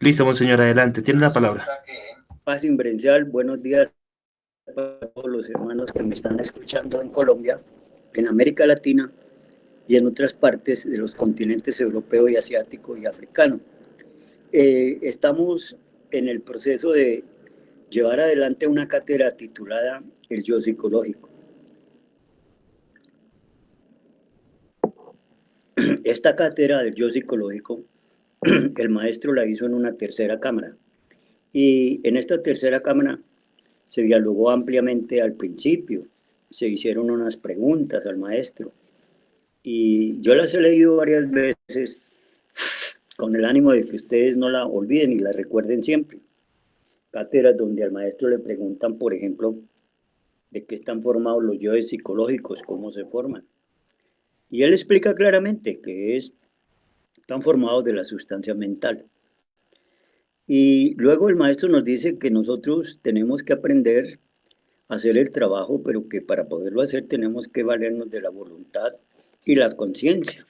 Listo, monseñor, adelante, tiene la palabra. Paz Inverencial, buenos días para todos los hermanos que me están escuchando en Colombia, en América Latina y en otras partes de los continentes europeo y asiático y africano. Estamos en el proceso de llevar adelante una cátedra titulada El Yo Psicológico. Esta cátedra del Yo Psicológico, el maestro la hizo en una tercera cámara. Y en esta tercera cámara se dialogó ampliamente al principio, se hicieron unas preguntas al maestro y yo las he leído varias veces con el ánimo de que ustedes no la olviden y la recuerden siempre. Cátedras donde al maestro le preguntan, por ejemplo, de qué están formados los yoes psicológicos, cómo se forman. Y él explica claramente que están formados de la sustancia mental. Y luego el maestro nos dice que nosotros tenemos que aprender a hacer el trabajo, pero que para poderlo hacer tenemos que valernos de la voluntad y la conciencia.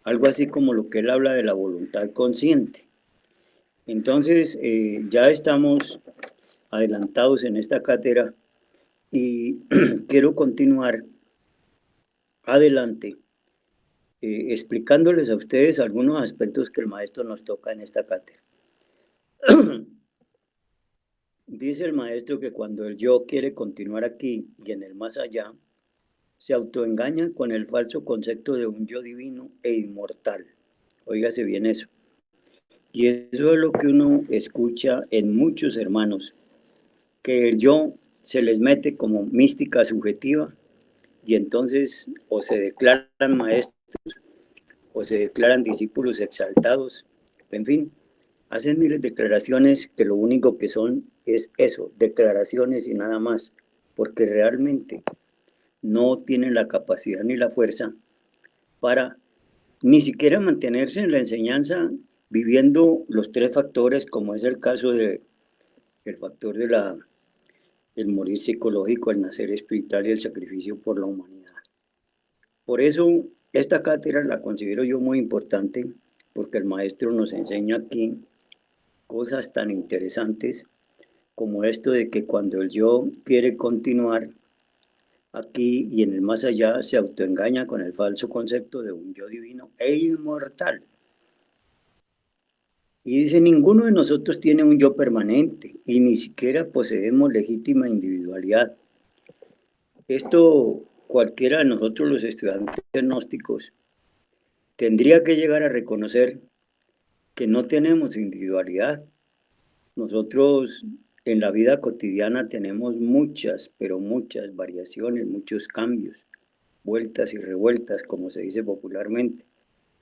Algo así como lo que él habla de la voluntad consciente. Entonces, ya estamos adelantados en esta cátedra y quiero continuar adelante explicándoles a ustedes algunos aspectos que el maestro nos toca en esta cátedra. Dice el maestro que cuando el yo quiere continuar aquí y en el más allá, se autoengaña con el falso concepto de un yo divino e inmortal. Óigase bien eso. Y eso es lo que uno escucha en muchos hermanos, que el yo se les mete como mística subjetiva y entonces o se declaran maestros o se declaran discípulos exaltados, en fin, hacen miles de declaraciones que lo único que son es eso, declaraciones y nada más, porque realmente no tienen la capacidad ni la fuerza para ni siquiera mantenerse en la enseñanza viviendo los tres factores, como es el caso del factor de el morir psicológico, el nacer espiritual y el sacrificio por la humanidad. Por eso esta cátedra la considero yo muy importante, porque el maestro nos enseña aquí cosas tan interesantes como esto de que cuando el yo quiere continuar aquí y en el más allá, se autoengaña con el falso concepto de un yo divino e inmortal. Y dice, ninguno de nosotros tiene un yo permanente y ni siquiera poseemos legítima individualidad. Esto cualquiera de nosotros los estudiantes gnósticos tendría que llegar a reconocer que no tenemos individualidad. Nosotros en la vida cotidiana tenemos muchas, pero muchas variaciones, muchos cambios, vueltas y revueltas, como se dice popularmente.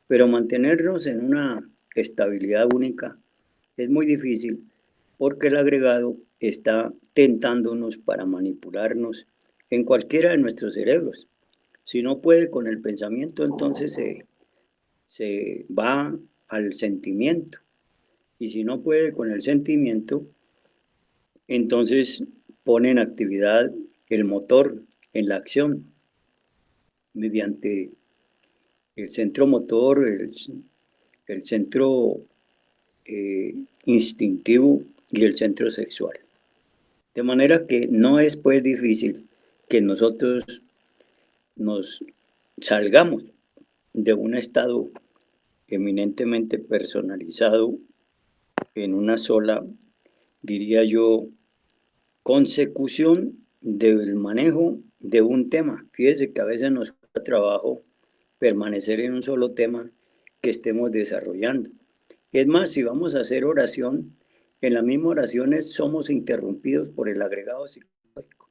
Pero mantenernos en una estabilidad única es muy difícil porque el agregado está tentándonos para manipularnos en cualquiera de nuestros cerebros. Si no puede con el pensamiento, entonces se va al sentimiento. Y si no puede con el sentimiento, entonces pone en actividad el motor en la acción mediante el centro motor, el centro instintivo y el centro sexual. De manera que no es pues difícil que nosotros nos salgamos de un estado eminentemente personalizado en una sola, diría yo, consecución del manejo de un tema. Fíjese que a veces nos cuesta trabajo permanecer en un solo tema que estemos desarrollando. Es más, si vamos a hacer oración, en las mismas oraciones somos interrumpidos por el agregado psicológico.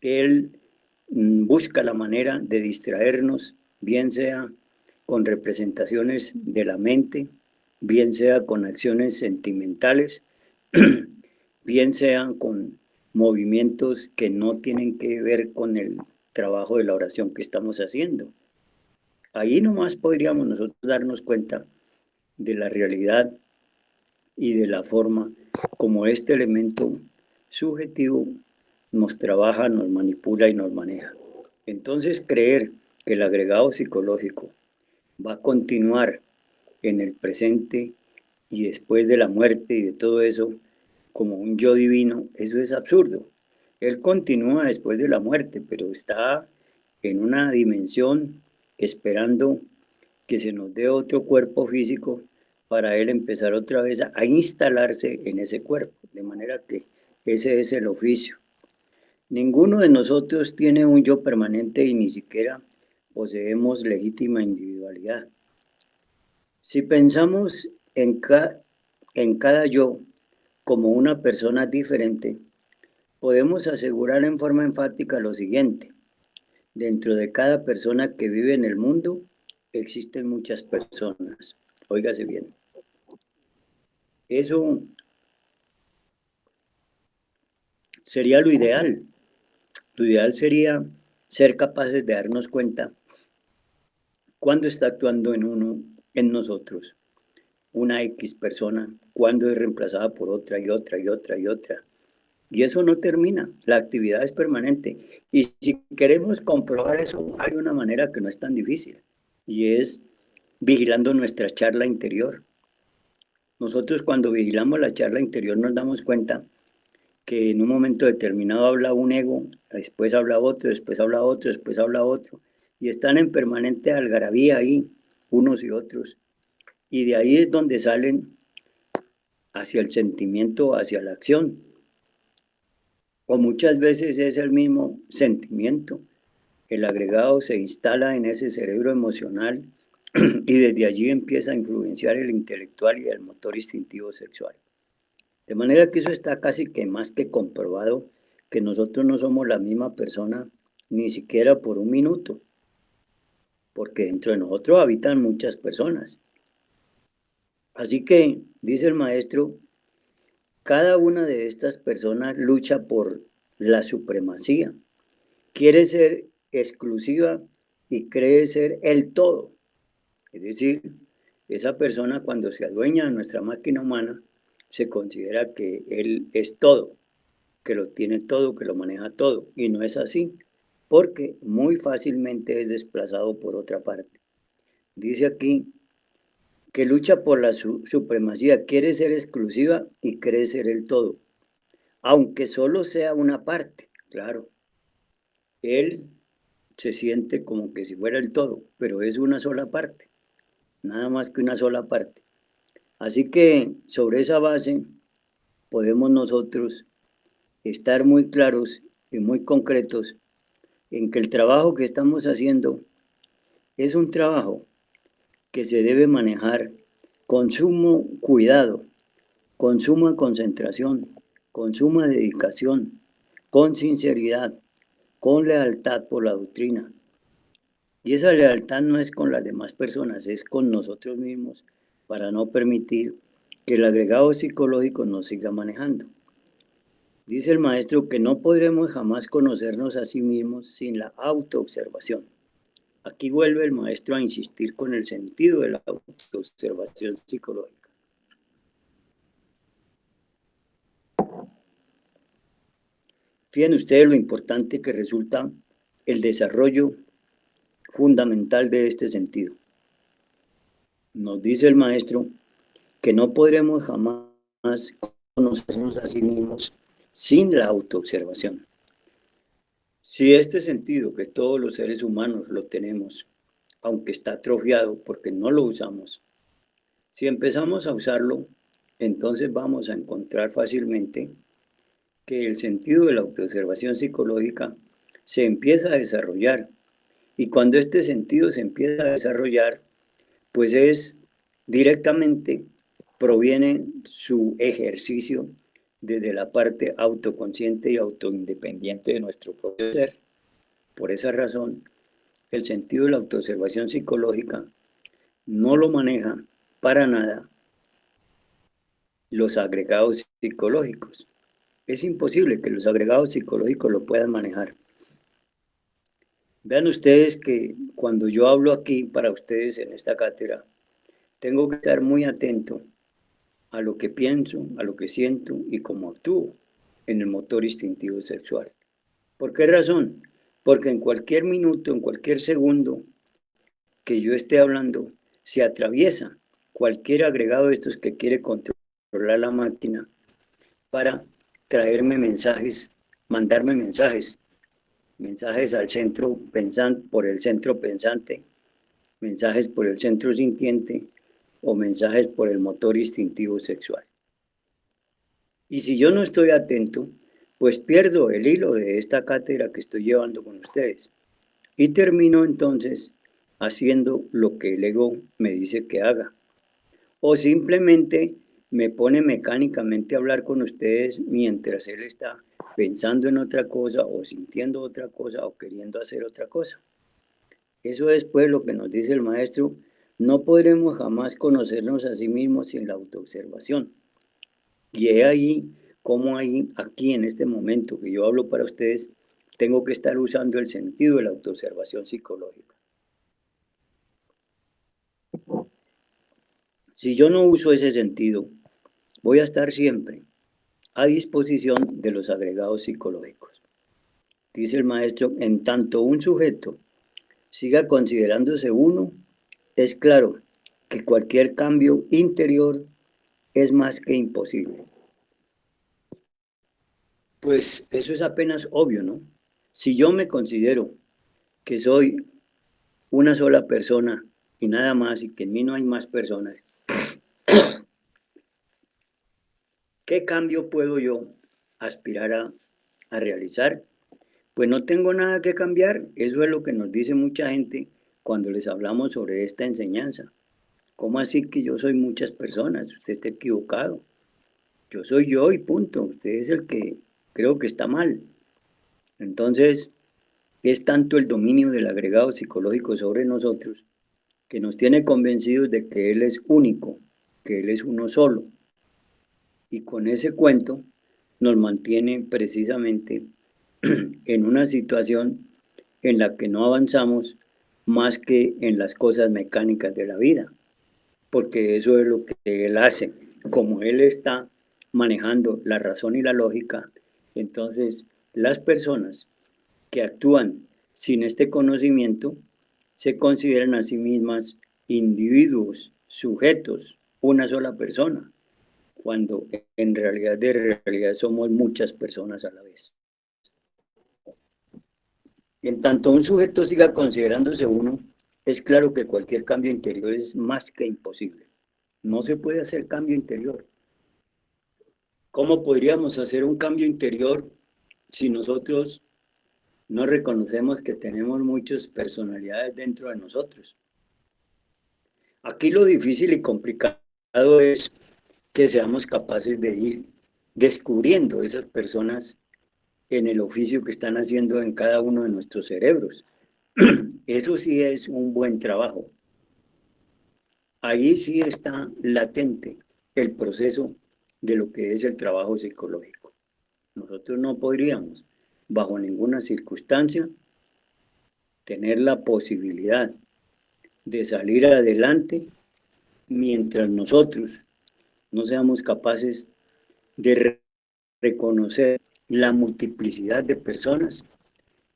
Él busca la manera de distraernos, bien sea con representaciones de la mente, bien sea con acciones sentimentales, bien sean con movimientos que no tienen que ver con el trabajo de la oración que estamos haciendo. Ahí nomás podríamos nosotros darnos cuenta de la realidad y de la forma como este elemento subjetivo nos trabaja, nos manipula y nos maneja. Entonces, creer que el agregado psicológico va a continuar en el presente y después de la muerte y de todo eso, como un yo divino, eso es absurdo. Él continúa después de la muerte, pero está en una dimensión esperando que se nos dé otro cuerpo físico para él empezar otra vez a instalarse en ese cuerpo. De manera que ese es el oficio. Ninguno de nosotros tiene un yo permanente y ni siquiera poseemos legítima individualidad. Si pensamos en cada yo como una persona diferente, podemos asegurar en forma enfática lo siguiente. Dentro de cada persona que vive en el mundo, existen muchas personas. Óigase bien. Eso sería lo ideal. Lo ideal sería ser capaces de darnos cuenta cuándo está actuando en nosotros, una X persona, cuándo es reemplazada por otra y otra y otra y otra. Y eso no termina, la actividad es permanente. Y si queremos comprobar eso, hay una manera que no es tan difícil, y es vigilando nuestra charla interior. Nosotros cuando vigilamos la charla interior nos damos cuenta que en un momento determinado habla un ego, después habla otro, después habla otro, después habla otro, y están en permanente algarabía ahí, unos y otros. Y de ahí es donde salen hacia el sentimiento, hacia la acción. O muchas veces es el mismo sentimiento. El agregado se instala en ese cerebro emocional y desde allí empieza a influenciar el intelectual y el motor instintivo sexual. De manera que eso está casi que más que comprobado, que nosotros no somos la misma persona ni siquiera por un minuto, porque dentro de nosotros habitan muchas personas. Así que, dice el maestro, cada una de estas personas lucha por la supremacía, quiere ser exclusiva y cree ser el todo. Es decir, esa persona cuando se adueña de nuestra máquina humana, se considera que él es todo, que lo tiene todo, que lo maneja todo. Y no es así, porque muy fácilmente es desplazado por otra parte. Dice aquí que lucha por la supremacía, quiere ser exclusiva y cree ser el todo, aunque solo sea una parte, claro. Él se siente como que si fuera el todo, pero es una sola parte, nada más que una sola parte. Así que sobre esa base podemos nosotros estar muy claros y muy concretos en que el trabajo que estamos haciendo es un trabajo que se debe manejar con sumo cuidado, con suma concentración, con suma dedicación, con sinceridad, con lealtad por la doctrina. Y esa lealtad no es con las demás personas, es con nosotros mismos para no permitir que el agregado psicológico nos siga manejando. Dice el maestro que no podremos jamás conocernos a sí mismos sin la autoobservación. Aquí vuelve el maestro a insistir con el sentido de la autoobservación psicológica. Fíjense ustedes lo importante que resulta el desarrollo fundamental de este sentido. Nos dice el maestro que no podremos jamás conocernos a sí mismos sin la autoobservación. Si este sentido que todos los seres humanos lo tenemos, aunque está atrofiado porque no lo usamos, si empezamos a usarlo, entonces vamos a encontrar fácilmente que el sentido de la autoobservación psicológica se empieza a desarrollar. Y cuando este sentido se empieza a desarrollar, pues es directamente, proviene su ejercicio desde la parte autoconsciente y autoindependiente de nuestro propio ser. Por esa razón, el sentido de la autoobservación psicológica no lo maneja para nada los agregados psicológicos. Es imposible que los agregados psicológicos lo puedan manejar. Vean ustedes que cuando yo hablo aquí para ustedes en esta cátedra, tengo que estar muy atento a lo que pienso, a lo que siento y cómo actúo en el motor instintivo sexual. ¿Por qué razón? Porque en cualquier minuto, en cualquier segundo que yo esté hablando, se atraviesa cualquier agregado de estos que quiere controlar la máquina para traerme mensajes, mandarme mensajes al centro pensante, por el centro pensante, mensajes por el centro sintiente o mensajes por el motor instintivo sexual. Y si yo no estoy atento, pues pierdo el hilo de esta cátedra que estoy llevando con ustedes y termino entonces haciendo lo que el ego me dice que haga. O simplemente me pone mecánicamente a hablar con ustedes mientras él está pensando en otra cosa o sintiendo otra cosa o queriendo hacer otra cosa. Eso es pues lo que nos dice el maestro, no podremos jamás conocernos a sí mismos sin la autoobservación. Y he ahí cómo ahí, aquí en este momento que yo hablo para ustedes, tengo que estar usando el sentido de la autoobservación psicológica. Si yo no uso ese sentido, voy a estar siempre a disposición de los agregados psicológicos. Dice el maestro, en tanto un sujeto siga considerándose uno, es claro que cualquier cambio interior es más que imposible. Pues eso es apenas obvio, ¿no? Si yo me considero que soy una sola persona y nada más y que en mí no hay más personas, ¿qué cambio puedo yo aspirar a realizar? Pues no tengo nada que cambiar. Eso es lo que nos dice mucha gente cuando les hablamos sobre esta enseñanza. ¿Cómo así que yo soy muchas personas? Usted está equivocado. Yo soy yo y punto. Usted es el que creo que está mal. Entonces, es tanto el dominio del agregado psicológico sobre nosotros que nos tiene convencidos de que Él es único, que Él es uno solo. Y con ese cuento nos mantiene precisamente en una situación en la que no avanzamos más que en las cosas mecánicas de la vida, porque eso es lo que Él hace. Como Él está manejando la razón y la lógica, entonces las personas que actúan sin este conocimiento se consideran a sí mismas individuos, sujetos, una sola persona, cuando en realidad de realidad somos muchas personas a la vez. En tanto un sujeto siga considerándose uno, es claro que cualquier cambio interior es más que imposible. No se puede hacer cambio interior. ¿Cómo podríamos hacer un cambio interior si nosotros no reconocemos que tenemos muchas personalidades dentro de nosotros? Aquí lo difícil y complicado es que seamos capaces de ir descubriendo esas personas en el oficio que están haciendo en cada uno de nuestros cerebros. Eso sí es un buen trabajo. Ahí sí está latente el proceso de lo que es el trabajo psicológico. Nosotros no podríamos, bajo ninguna circunstancia, tener la posibilidad de salir adelante mientras nosotros no seamos capaces de reconocer la multiplicidad de personas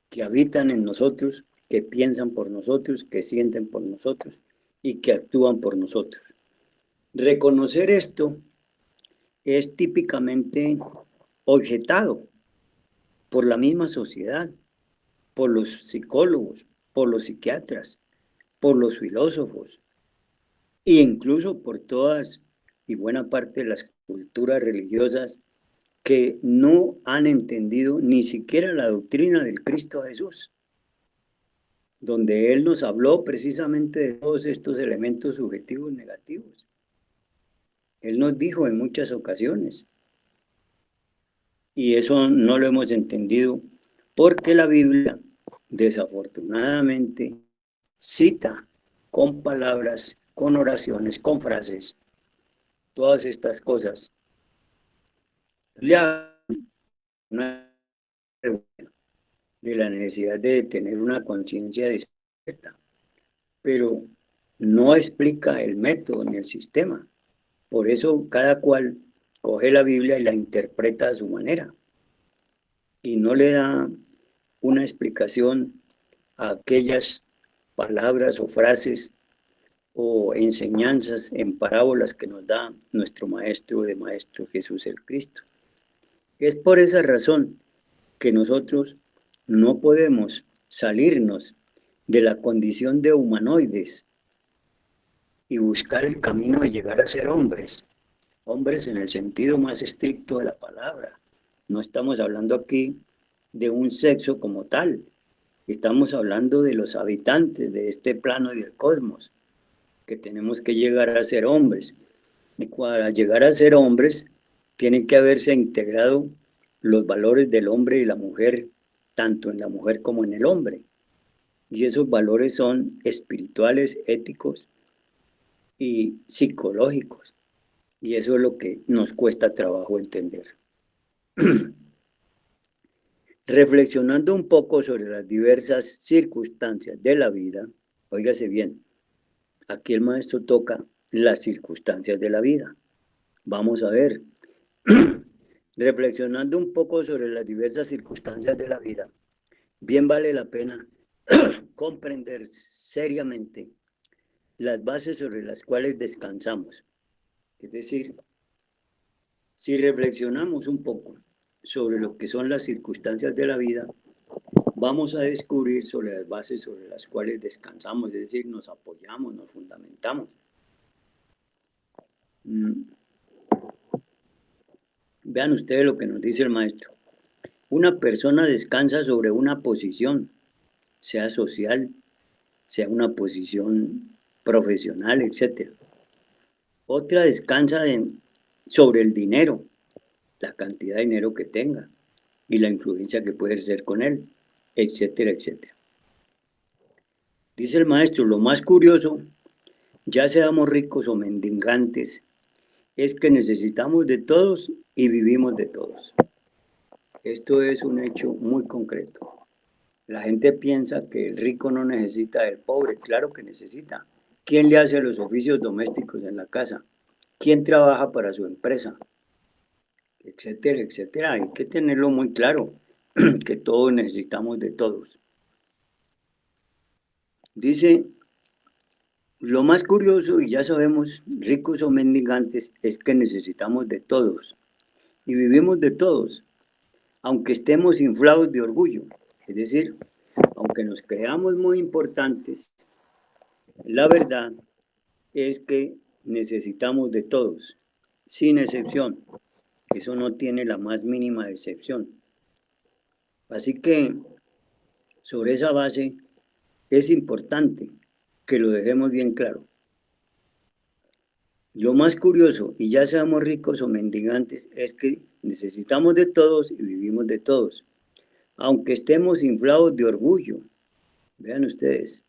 que habitan en nosotros, que piensan por nosotros, que sienten por nosotros y que actúan por nosotros. Reconocer esto es típicamente objetado por la misma sociedad, por los psicólogos, por los psiquiatras, por los filósofos e incluso por todas y buena parte de las culturas religiosas que no han entendido ni siquiera la doctrina del Cristo Jesús, donde Él nos habló precisamente de todos estos elementos subjetivos negativos. Él nos dijo en muchas ocasiones, y eso no lo hemos entendido porque la Biblia, desafortunadamente, cita con palabras, con oraciones, con frases, todas estas cosas. Ya de la necesidad de tener una conciencia despierta, pero no explica el método ni el sistema. Por eso cada cual coge la Biblia y la interpreta a su manera y no le da una explicación a aquellas palabras o frases o enseñanzas en parábolas que nos da nuestro Maestro de Maestro Jesús el Cristo. Es por esa razón que nosotros no podemos salirnos de la condición de humanoides y buscar el camino de llegar a ser hombres. Hombres en el sentido más estricto de la palabra. No estamos hablando aquí de un sexo como tal. Estamos hablando de los habitantes de este plano y del cosmos, que tenemos que llegar a ser hombres. Y para llegar a ser hombres, tienen que haberse integrado los valores del hombre y la mujer, tanto en la mujer como en el hombre. Y esos valores son espirituales, éticos y psicológicos. Y eso es lo que nos cuesta trabajo entender. Reflexionando un poco sobre las diversas circunstancias de la vida, óigase bien, aquí el maestro toca las circunstancias de la vida. Vamos a ver, reflexionando un poco sobre las diversas circunstancias de la vida, bien vale la pena comprender seriamente las bases sobre las cuales descansamos. Es decir, si reflexionamos un poco sobre lo que son las circunstancias de la vida, vamos a descubrir sobre las bases sobre las cuales descansamos, es decir, nos apoyamos, nos fundamentamos. Vean ustedes lo que nos dice el maestro. Una persona descansa sobre una posición, sea social, sea una posición profesional, etc. Otra descansa sobre el dinero, la cantidad de dinero que tenga y la influencia que puede ejercer con él, etcétera, etcétera. Dice el maestro, lo más curioso, ya seamos ricos o mendigantes, es que necesitamos de todos y vivimos de todos. Esto es un hecho muy concreto. La gente piensa que el rico no necesita del pobre, claro que necesita. ¿Quién le hace los oficios domésticos en la casa? ¿Quién trabaja para su empresa? Etcétera, etcétera. Hay que tenerlo muy claro, que todos necesitamos de todos. Dice, lo más curioso, y ya sabemos, ricos o mendigantes, es que necesitamos de todos y vivimos de todos, aunque estemos inflados de orgullo. Es decir, aunque nos creamos muy importantes, la verdad es que necesitamos de todos, sin excepción. Eso no tiene la más mínima excepción. Así que sobre esa base es importante que lo dejemos bien claro. Lo más curioso, y ya seamos ricos o mendigantes, es que necesitamos de todos y vivimos de todos, aunque estemos inflados de orgullo. Vean ustedes,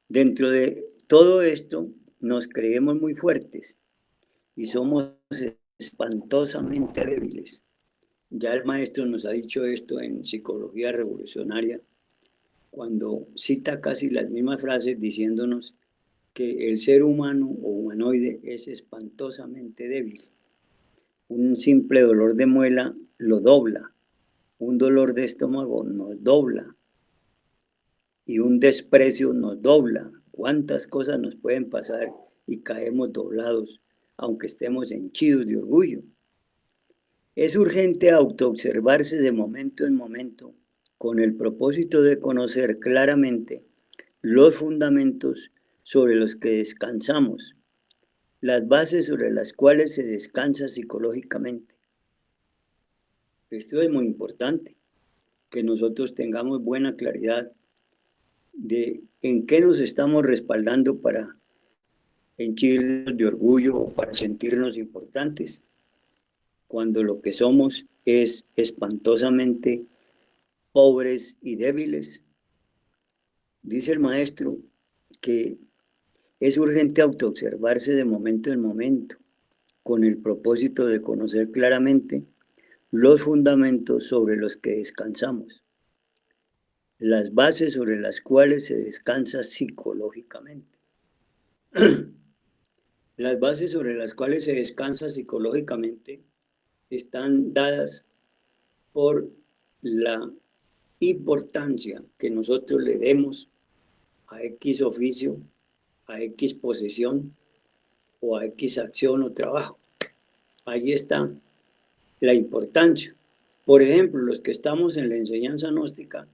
dentro de todo esto nos creemos muy fuertes y somos espantosamente débiles. Ya el maestro nos ha dicho esto en Psicología Revolucionaria, cuando cita casi las mismas frases diciéndonos que el ser humano o humanoide es espantosamente débil. Un simple dolor de muela lo dobla, un dolor de estómago nos dobla y un desprecio nos dobla. ¿Cuántas cosas nos pueden pasar y caemos doblados, aunque estemos henchidos de orgullo? Es urgente autoobservarse de momento en momento con el propósito de conocer claramente los fundamentos sobre los que descansamos, las bases sobre las cuales se descansa psicológicamente. Esto es muy importante, que nosotros tengamos buena claridad de en qué nos estamos respaldando para henchirnos de orgullo o para sentirnos importantes, cuando lo que somos es espantosamente pobres y débiles. Dice el maestro que es urgente autoobservarse de momento en momento, con el propósito de conocer claramente los fundamentos sobre los que descansamos, las bases sobre las cuales se descansa psicológicamente. Las bases sobre las cuales se descansa psicológicamente están dadas por la importancia que nosotros le demos a X oficio, a X posesión o a X acción o trabajo. Ahí está la importancia. Por ejemplo, los que estamos en la enseñanza gnóstica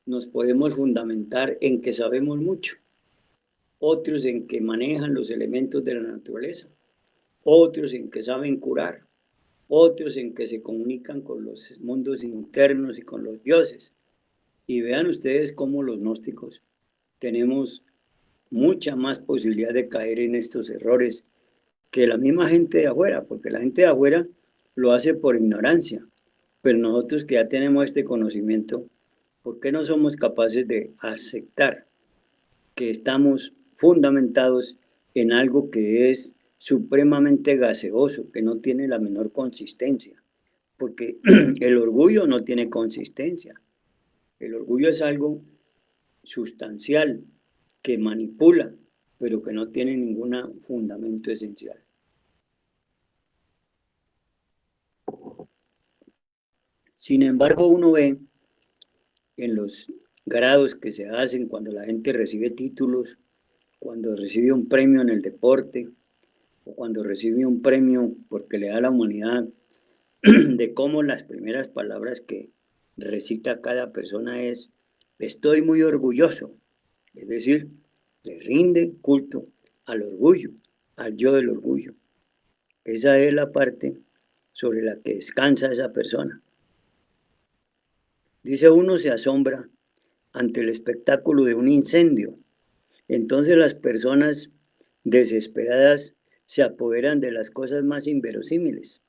nos podemos fundamentar en que sabemos mucho, otros en que manejan los elementos de la naturaleza, otros en que saben curar, otros en que se comunican con los mundos internos y con los dioses. Y vean ustedes cómo los gnósticos tenemos mucha más posibilidad de caer en estos errores que la misma gente de afuera, porque la gente de afuera lo hace por ignorancia, pero nosotros que ya tenemos este conocimiento, ¿por qué no somos capaces de aceptar que estamos fundamentados en algo que es supremamente gaseoso, que no tiene la menor consistencia? Porque el orgullo no tiene consistencia. El orgullo es algo sustancial que manipula, pero que no tiene ningún fundamento esencial. Sin embargo, uno ve en los grados que se hacen cuando la gente recibe títulos, cuando recibe un premio en el deporte, o cuando recibe un premio porque le da a la humanidad, de cómo las primeras palabras que recita cada persona es: estoy muy orgulloso. Es decir, le rinde culto al orgullo, al yo del orgullo. Esa es la parte sobre la que descansa esa persona. Dice, uno se asombra ante el espectáculo de un incendio. Entonces las personas desesperadas se apoderan de las cosas más inverosímiles.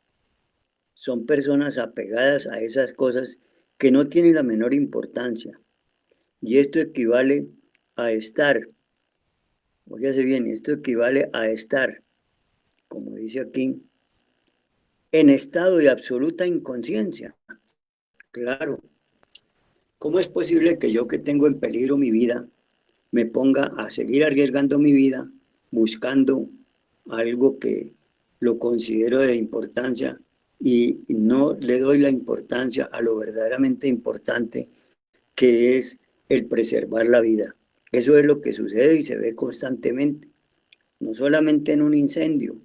Son personas apegadas a esas cosas que no tienen la menor importancia. Y esto equivale a estar, óigase bien, esto equivale a estar, como dice aquí, en estado de absoluta inconsciencia. Claro, ¿cómo es posible que yo, que tengo en peligro mi vida, me ponga a seguir arriesgando mi vida buscando algo que lo considero de importancia y no le doy la importancia a lo verdaderamente importante, que es el preservar la vida? Eso es lo que sucede y se ve constantemente, no solamente en un incendio,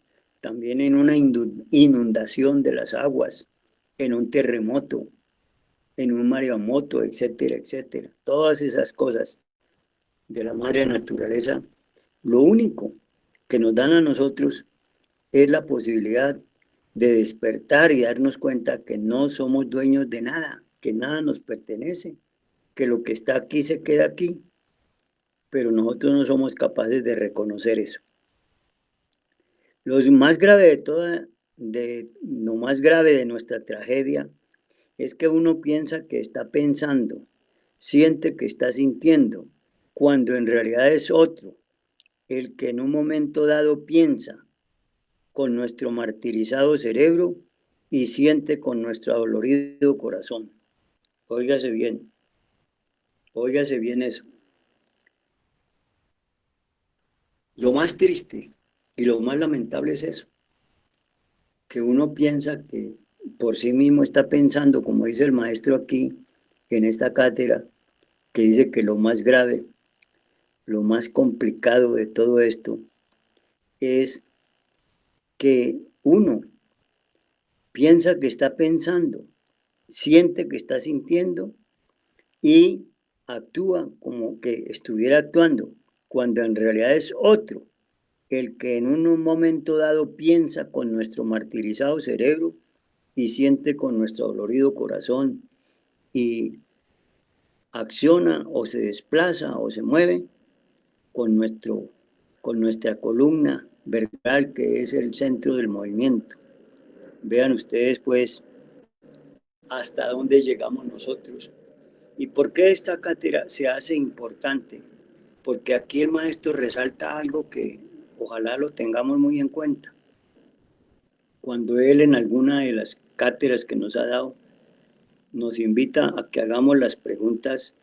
también en una inundación de las aguas, en un terremoto, en un maremoto, etcétera, etcétera. Todas esas cosas de la madre naturaleza, lo único que nos dan a nosotros es la posibilidad de despertar y darnos cuenta que no somos dueños de nada, que nada nos pertenece, que lo que está aquí se queda aquí, pero nosotros no somos capaces de reconocer eso. Lo más grave lo más grave de nuestra tragedia es que uno piensa que está pensando, siente que está sintiendo, cuando en realidad es otro el que en un momento dado piensa con nuestro martirizado cerebro y siente con nuestro dolorido corazón. Óigase bien eso. Lo más triste y lo más lamentable es eso, que uno piensa que por sí mismo está pensando, como dice el maestro aquí en esta cátedra, que dice que lo más grave, lo más complicado de todo esto es que uno piensa que está pensando, siente que está sintiendo y actúa como que estuviera actuando, cuando en realidad es otro el que en un momento dado piensa con nuestro martirizado cerebro y siente con nuestro dolorido corazón y acciona o se desplaza o se mueve con, con nuestra columna vertebral, que es el centro del movimiento. Vean ustedes pues hasta dónde llegamos nosotros. ¿Y por qué esta cátedra se hace importante? Porque aquí el maestro resalta algo que ojalá lo tengamos muy en cuenta. Cuando él, en alguna de las cátedras que nos ha dado, nos invita a que hagamos las preguntas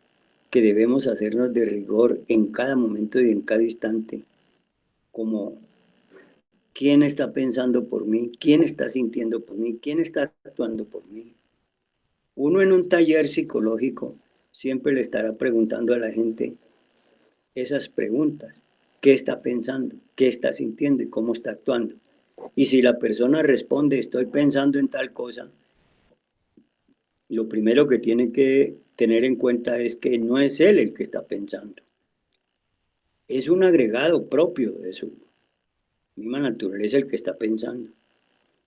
que debemos hacernos de rigor en cada momento y en cada instante, como: ¿quién está pensando por mí? ¿Quién está sintiendo por mí? ¿Quién está actuando por mí? Uno en un taller psicológico siempre le estará preguntando a la gente esas preguntas, qué está pensando, qué está sintiendo y cómo está actuando. Y si la persona responde, estoy pensando en tal cosa, lo primero que tiene que tener en cuenta es que no es él el que está pensando. Es un agregado propio de su misma naturaleza el que está pensando.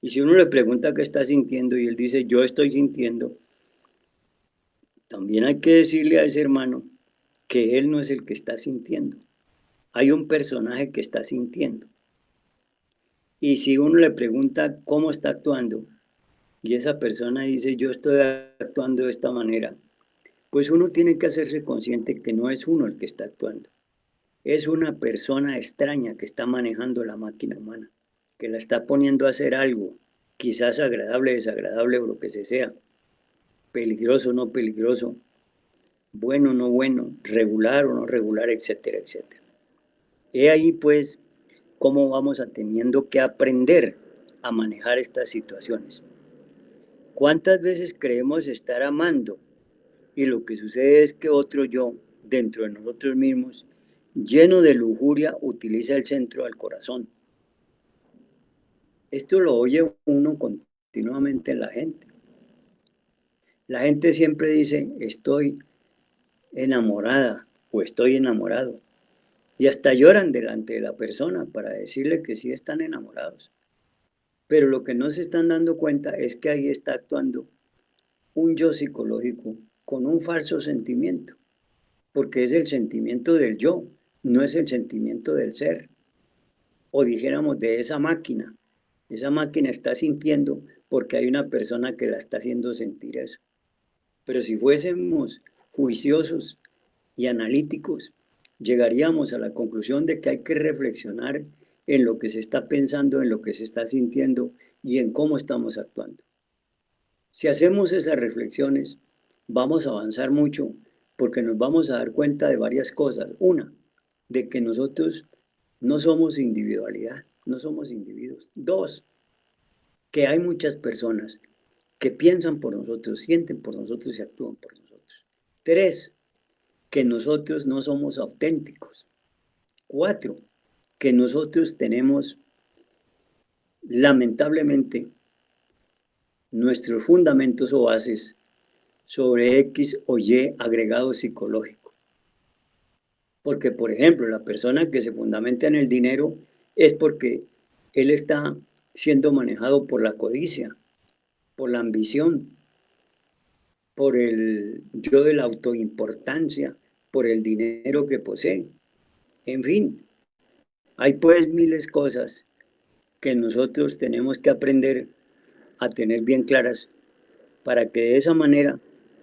Y si uno le pregunta qué está sintiendo y él dice, yo estoy sintiendo, también hay que decirle a ese hermano que él no es el que está sintiendo. Hay un personaje que está sintiendo. Y si uno le pregunta cómo está actuando y esa persona dice, yo estoy actuando de esta manera, pues uno tiene que hacerse consciente que no es uno el que está actuando. Es una persona extraña que está manejando la máquina humana, que la está poniendo a hacer algo, quizás agradable, desagradable o lo que sea, peligroso o no peligroso, bueno o no bueno, regular o no regular, etcétera, etcétera. He ahí pues cómo vamos a teniendo que aprender a manejar estas situaciones. ¿Cuántas veces creemos estar amando y lo que sucede es que otro yo, dentro de nosotros mismos, lleno de lujuria, utiliza el centro del corazón? Esto lo oye uno continuamente en la gente. La gente siempre dice, estoy enamorada o estoy enamorado. Y hasta lloran delante de la persona para decirle que sí están enamorados. Pero lo que no se están dando cuenta es que ahí está actuando un yo psicológico con un falso sentimiento, porque es el sentimiento del yo, no es el sentimiento del ser. O dijéramos de esa máquina. Esa máquina está sintiendo porque hay una persona que la está haciendo sentir eso. Pero si fuésemos juiciosos y analíticos, llegaríamos a la conclusión de que hay que reflexionar en lo que se está pensando, en lo que se está sintiendo y en cómo estamos actuando. Si hacemos esas reflexiones, vamos a avanzar mucho porque nos vamos a dar cuenta de varias cosas. Una, de que nosotros no somos individualidad, no somos individuos. Dos, que hay muchas personas que piensan por nosotros, sienten por nosotros y actúan por nosotros. Tres, que nosotros no somos auténticos. Cuatro, que nosotros tenemos lamentablemente nuestros fundamentos o bases sobre X o Y agregado psicológico. Porque, por ejemplo, la persona que se fundamenta en el dinero es porque él está siendo manejado por la codicia, por la ambición, por el yo de la autoimportancia, por el dinero que posee. En fin, hay pues miles de cosas que nosotros tenemos que aprender a tener bien claras para que de esa manera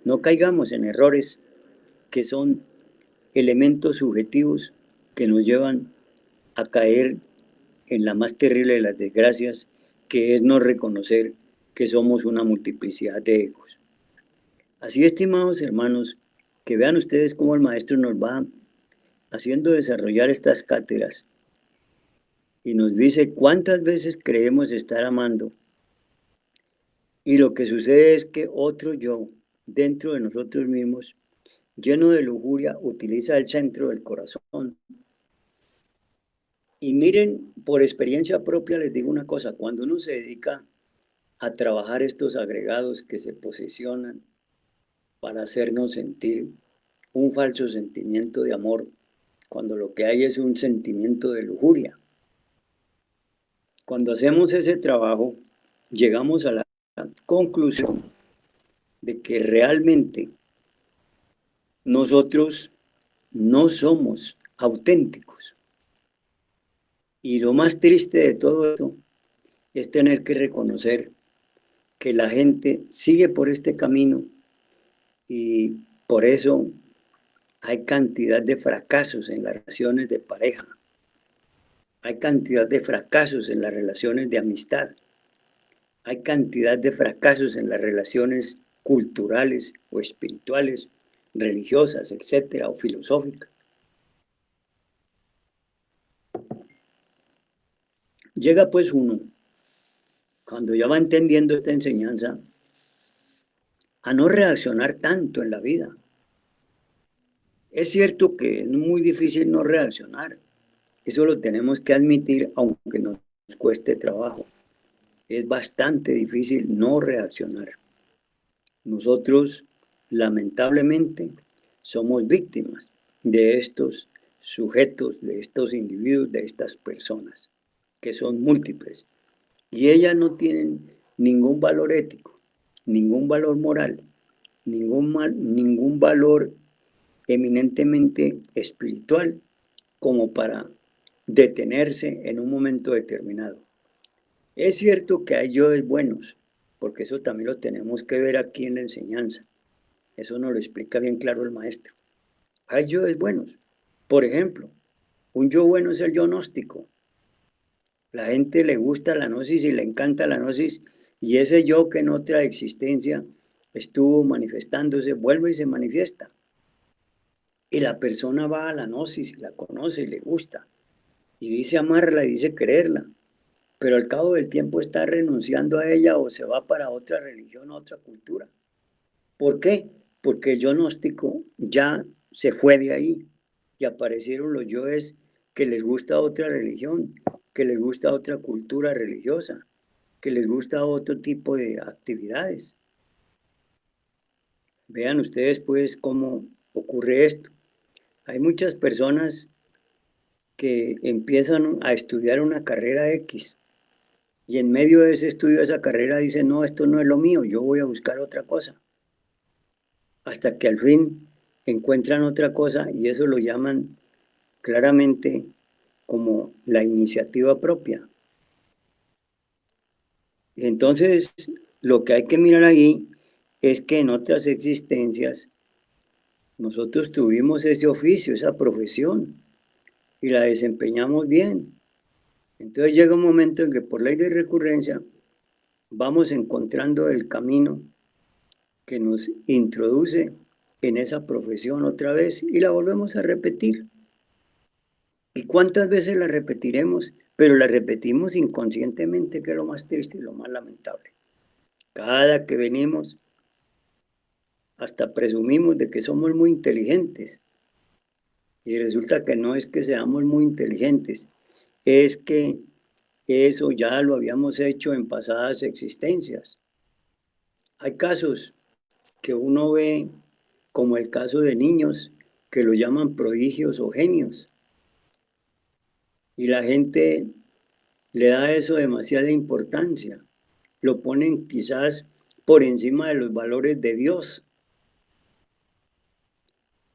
no caigamos en errores que son elementos subjetivos que nos llevan a caer en la más terrible de las desgracias, que es no reconocer que somos una multiplicidad de egos. Así, estimados hermanos, que vean ustedes cómo el maestro nos va haciendo desarrollar estas cátedras y nos dice cuántas veces creemos estar amando y lo que sucede es que otro yo dentro de nosotros mismos, lleno de lujuria, utiliza el centro del corazón. Y miren, por experiencia propia les digo una cosa, cuando uno se dedica a trabajar estos agregados que se posesionan para hacernos sentir un falso sentimiento de amor, cuando lo que hay es un sentimiento de lujuria. Cuando hacemos ese trabajo, llegamos a la conclusión de que realmente nosotros no somos auténticos. Y lo más triste de todo esto es tener que reconocer que la gente sigue por este camino y por eso hay cantidad de fracasos en las relaciones de pareja, hay cantidad de fracasos en las relaciones de amistad, hay cantidad de fracasos en las relaciones culturales o espirituales, religiosas, etcétera, o filosóficas. Llega pues uno, cuando ya va entendiendo esta enseñanza, a no reaccionar tanto en la vida. Es cierto que es muy difícil no reaccionar, Eso lo tenemos que admitir, aunque nos cueste trabajo. Es bastante difícil no reaccionar. Nosotros, lamentablemente, somos víctimas de estos sujetos, de estos individuos, de estas personas, que son múltiples. Y ellas no tienen ningún valor ético, ningún valor moral, ningún valor eminentemente espiritual como para detenerse en un momento determinado. Es cierto que hay yoes buenos, porque eso también lo tenemos que ver aquí en la enseñanza. Eso nos lo explica bien claro el maestro. Hay yoes buenos. Por ejemplo, un yo bueno es el yo gnóstico. La gente le gusta la gnosis y le encanta la gnosis, y ese yo que en otra existencia estuvo manifestándose, vuelve y se manifiesta. Y la persona va a la gnosis y la conoce y le gusta. Y dice amarla y dice quererla. Pero al cabo del tiempo está renunciando a ella o se va para otra religión, otra cultura. ¿Por qué? Porque el yo gnóstico ya se fue de ahí y aparecieron los yoes que les gusta otra religión, que les gusta otra cultura religiosa, que les gusta otro tipo de actividades. Vean ustedes pues cómo ocurre esto. Hay muchas personas que empiezan a estudiar una carrera X y en medio de ese estudio de esa carrera dicen, no, esto no es lo mío, yo voy a buscar otra cosa. Hasta que al fin encuentran otra cosa y eso lo llaman claramente como la iniciativa propia. Entonces, lo que hay que mirar ahí es que en otras existencias nosotros tuvimos ese oficio, esa profesión, y la desempeñamos bien. Entonces llega un momento en que por ley de recurrencia vamos encontrando el camino que nos introduce en esa profesión otra vez y la volvemos a repetir. ¿Y cuántas veces la repetiremos? Pero la repetimos inconscientemente, que es lo más triste y lo más lamentable. Cada que venimos, hasta presumimos de que somos muy inteligentes. Y resulta que no es que seamos muy inteligentes, es que eso ya lo habíamos hecho en pasadas existencias. Hay casos que uno ve, como el caso de niños que lo llaman prodigios o genios. Y la gente le da eso demasiada importancia. Lo ponen quizás por encima de los valores de Dios.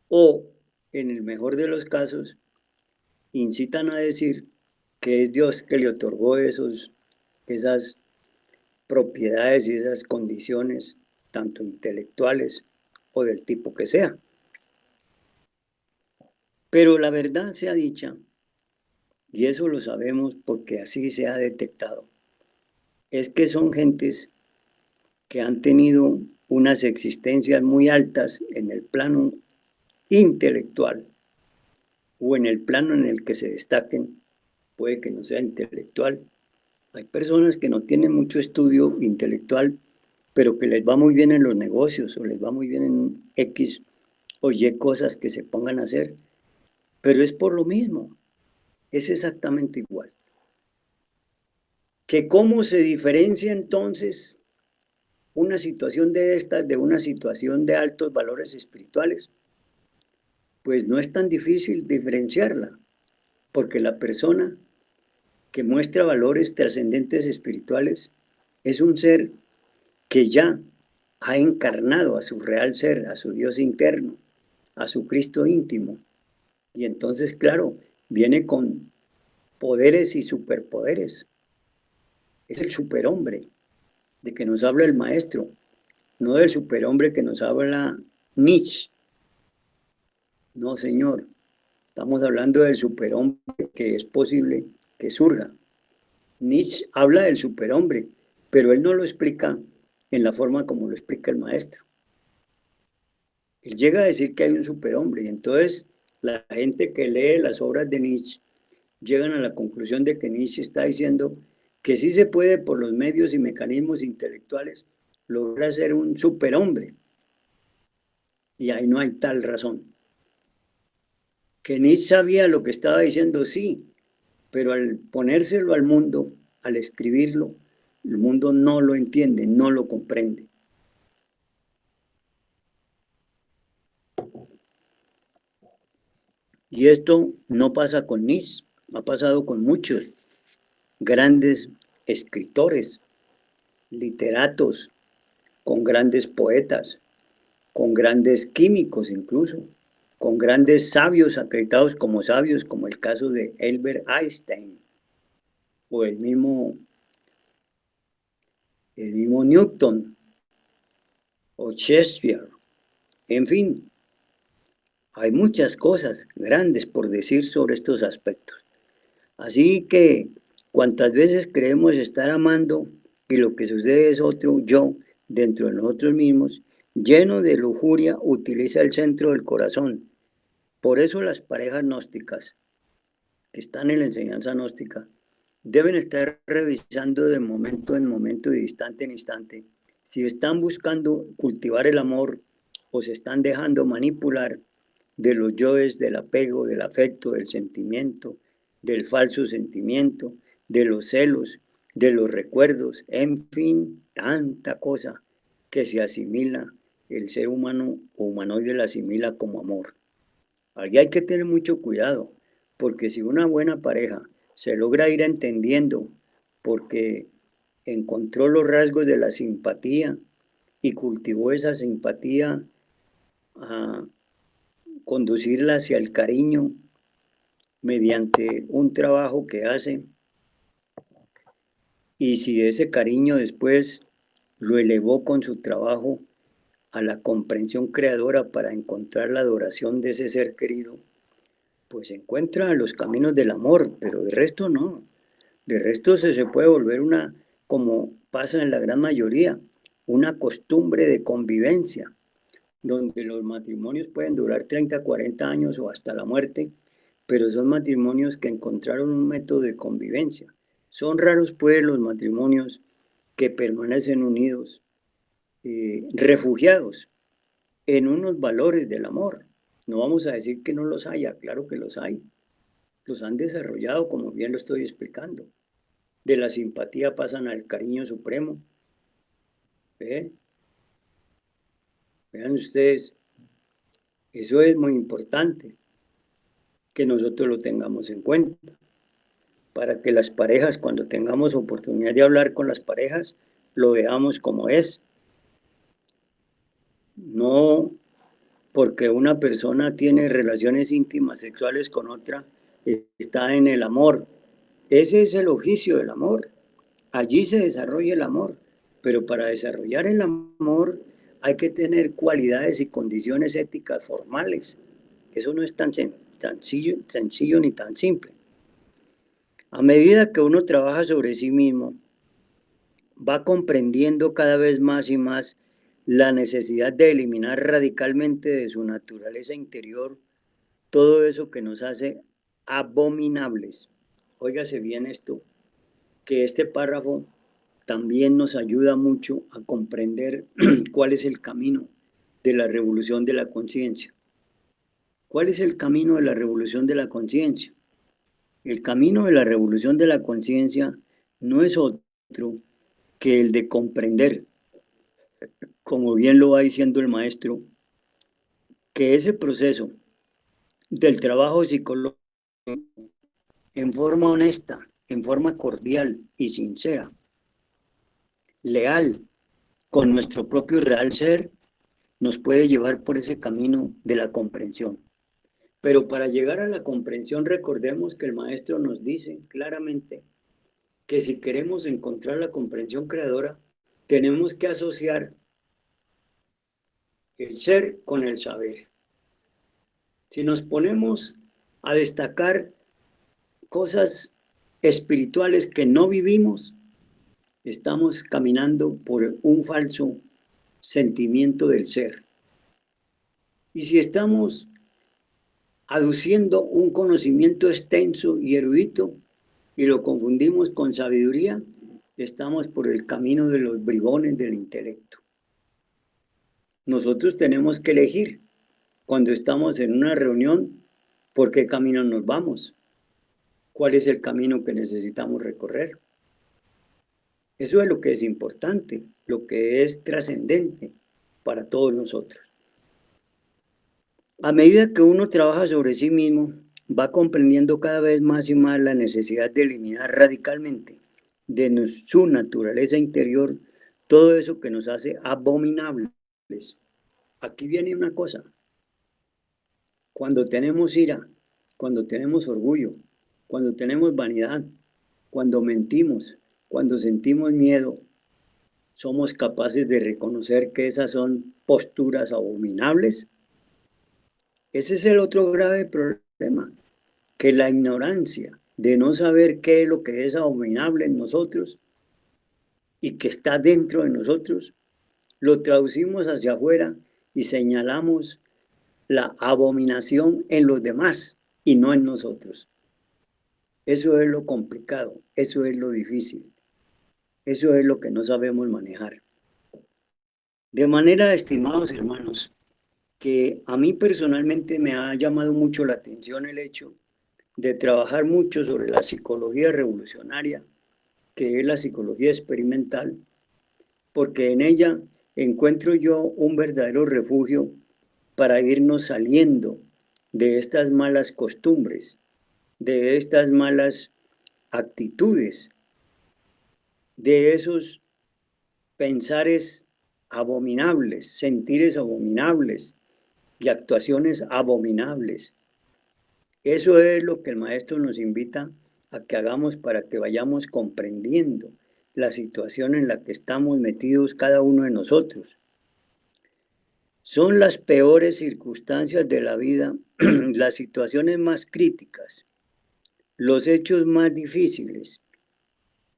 O, en el mejor de los casos, incitan a decir que es Dios que le otorgó esas propiedades y esas condiciones, tanto intelectuales o del tipo que sea. Pero la verdad sea dicha, y eso lo sabemos porque así se ha detectado, es que son gentes que han tenido unas existencias muy altas en el plano intelectual o en el plano en el que se destaquen, puede que no sea intelectual. Hay personas que no tienen mucho estudio intelectual, pero que les va muy bien en los negocios o les va muy bien en X o Y cosas que se pongan a hacer, pero es por lo mismo, es exactamente igual. ¿Que cómo se diferencia entonces una situación de estas de una situación de altos valores espirituales? Pues no es tan difícil diferenciarla, porque la persona que muestra valores trascendentes espirituales es un ser que ya ha encarnado a su real ser, a su Dios interno, a su Cristo íntimo. Y entonces, claro, viene con poderes y superpoderes. Es el superhombre de que nos habla el maestro, no del superhombre que nos habla Nietzsche. No, señor. Estamos hablando del superhombre que es posible que surja. Nietzsche habla del superhombre, pero él no lo explica en la forma como lo explica el maestro. Él llega a decir que hay un superhombre y entonces la gente que lee las obras de Nietzsche llegan a la conclusión de que Nietzsche está diciendo que sí se puede por los medios y mecanismos intelectuales lograr ser un superhombre. Y ahí no hay tal razón. Que Nietzsche sabía lo que estaba diciendo, sí, pero al ponérselo al mundo, al escribirlo, el mundo no lo entiende, no lo comprende. Y esto no pasa con Nietzsche, ha pasado con muchos grandes escritores, literatos, con grandes poetas, con grandes químicos incluso, con grandes sabios acreditados como sabios, como el caso de Albert Einstein o el mismo Newton o Shakespeare. En fin, hay muchas cosas grandes por decir sobre estos aspectos. Así que cuantas veces creemos estar amando y lo que sucede es otro yo dentro de nosotros mismos, lleno de lujuria, utiliza el centro del corazón. Por eso las parejas gnósticas que están en la enseñanza gnóstica deben estar revisando de momento en momento y de instante en instante si están buscando cultivar el amor o se están dejando manipular de los yoes, del apego, del afecto, del sentimiento, del falso sentimiento, de los celos, de los recuerdos, en fin, tanta cosa que se asimila, el ser humano o humanoide la asimila como amor. Ahí hay que tener mucho cuidado, porque si una buena pareja se logra ir entendiendo, porque encontró los rasgos de la simpatía y cultivó esa simpatía a conducirla hacia el cariño mediante un trabajo que hace, y si ese cariño después lo elevó con su trabajo a la comprensión creadora para encontrar la adoración de ese ser querido, pues encuentra los caminos del amor, pero de resto no. De resto se puede volver una, como pasa en la gran mayoría, una costumbre de convivencia, donde los matrimonios pueden durar 30, 40 años o hasta la muerte, pero son matrimonios que encontraron un método de convivencia. Son raros pues los matrimonios que permanecen unidos, refugiados en unos valores del amor. No vamos a decir que no los haya, claro que los hay. Los han desarrollado como bien lo estoy explicando. De la simpatía pasan al cariño supremo. ¿Ve? Vean ustedes, eso es muy importante que nosotros lo tengamos en cuenta, para que las parejas, cuando tengamos oportunidad de hablar con las parejas, lo veamos como es. No porque una persona tiene relaciones íntimas sexuales con otra, está en el amor. Ese es el oficio del amor. Allí se desarrolla el amor. Pero para desarrollar el amor hay que tener cualidades y condiciones éticas formales. Eso no es tan sencillo ni tan simple. A medida que uno trabaja sobre sí mismo, va comprendiendo cada vez más y más la necesidad de eliminar radicalmente de su naturaleza interior todo eso que nos hace abominables. Óigase bien esto, que este párrafo también nos ayuda mucho a comprender cuál es el camino de la revolución de la conciencia. ¿Cuál es el camino de la revolución de la conciencia? El camino de la revolución de la conciencia no es otro que el de comprender, como bien lo va diciendo el maestro, que ese proceso del trabajo psicológico en forma honesta, en forma cordial y sincera, leal con nuestro propio real ser, nos puede llevar por ese camino de la comprensión. Pero para llegar a la comprensión, recordemos que el maestro nos dice claramente que si queremos encontrar la comprensión creadora, tenemos que asociar el ser con el saber. Si nos ponemos a destacar cosas espirituales que no vivimos, estamos caminando por un falso sentimiento del ser. Y si estamos aduciendo un conocimiento extenso y erudito y lo confundimos con sabiduría, estamos por el camino de los bribones del intelecto. Nosotros tenemos que elegir cuando estamos en una reunión por qué camino nos vamos. cuál es el camino que necesitamos recorrer. Eso es lo que es importante, lo que es trascendente para todos nosotros. A medida que uno trabaja sobre sí mismo, va comprendiendo cada vez más y más la necesidad de eliminar radicalmente de su naturaleza interior todo eso que nos hace abominables. Aquí viene una cosa: cuando tenemos ira, cuando tenemos orgullo, cuando tenemos vanidad, cuando mentimos, cuando sentimos miedo, somos capaces de reconocer que esas son posturas abominables. Ese es el otro grave problema, que la ignorancia de no saber qué es lo que es abominable en nosotros y que está dentro de nosotros, lo traducimos hacia afuera y señalamos la abominación en los demás y no en nosotros. Eso es lo complicado, eso es lo difícil, eso es lo que no sabemos manejar. De manera, estimados hermanos, que a mí personalmente me ha llamado mucho la atención el hecho de trabajar mucho sobre la psicología revolucionaria, que es la psicología experimental, porque en ella encuentro yo un verdadero refugio para irnos saliendo de estas malas costumbres, de estas malas actitudes, de esos pensares abominables, sentires abominables y actuaciones abominables. Eso es lo que el maestro nos invita a que hagamos para que vayamos comprendiendo la situación en la que estamos metidos cada uno de nosotros. Son las peores circunstancias de la vida, las situaciones más críticas, los hechos más difíciles,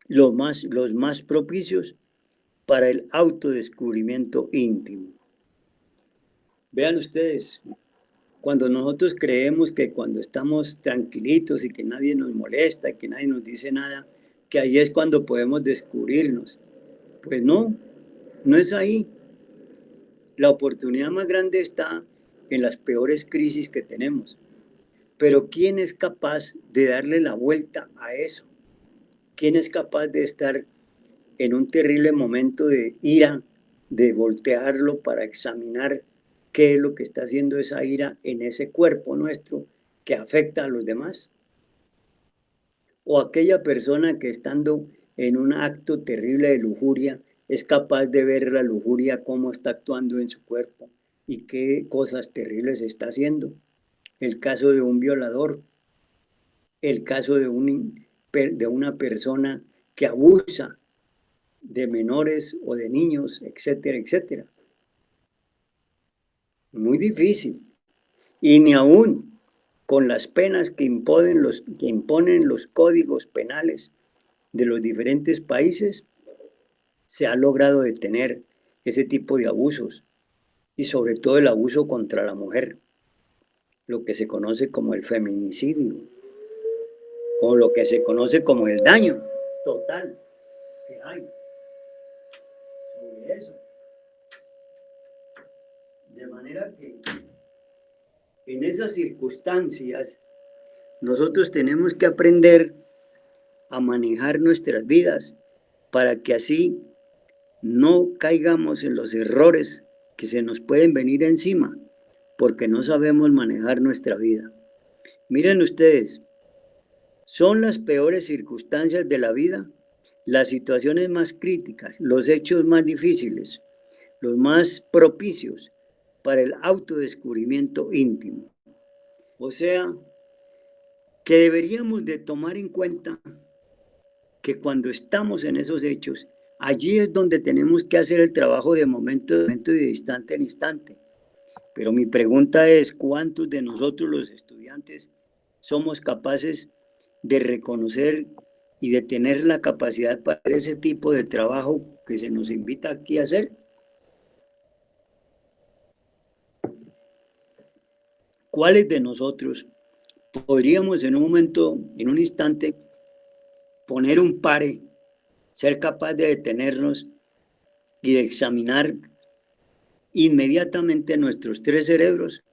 los más propicios para el autodescubrimiento íntimo. Vean ustedes, cuando nosotros creemos que cuando estamos tranquilitos y que nadie nos molesta y que nadie nos dice nada, que ahí es cuando podemos descubrirnos. Pues no, no es ahí. La oportunidad más grande está en las peores crisis que tenemos. Pero ¿quién es capaz de darle la vuelta a eso? ¿Quién es capaz de estar en un terrible momento de ira, de voltearlo para examinar qué es lo que está haciendo esa ira en ese cuerpo nuestro que afecta a los demás? O aquella persona que estando en un acto terrible de lujuria es capaz de ver la lujuria cómo está actuando en su cuerpo y qué cosas terribles está haciendo. El caso de un violador, el caso de una persona que abusa de menores o de niños, etcétera, etcétera. Muy difícil. Y ni aún con las penas que imponen los códigos penales de los diferentes países se ha logrado detener ese tipo de abusos y sobre todo el abuso contra la mujer, lo que se conoce como el feminicidio, con lo que se conoce como el daño total que hay sobre eso. De manera que en esas circunstancias nosotros tenemos que aprender a manejar nuestras vidas para que así no caigamos en los errores que se nos pueden venir encima porque no sabemos manejar nuestra vida. Miren ustedes, son las peores circunstancias de la vida, las situaciones más críticas, los hechos más difíciles, los más propicios para el autodescubrimiento íntimo. O sea, que deberíamos de tomar en cuenta que cuando estamos en esos hechos, allí es donde tenemos que hacer el trabajo de momento y de instante en instante. Pero mi pregunta es, ¿cuántos de nosotros los estudiantes somos capaces de reconocer y de tener la capacidad para ese tipo de trabajo que se nos invita aquí a hacer? ¿Cuáles de nosotros podríamos en un momento, en un instante, poner un pare, ser capaz de detenernos y de examinar inmediatamente nuestros tres cerebros: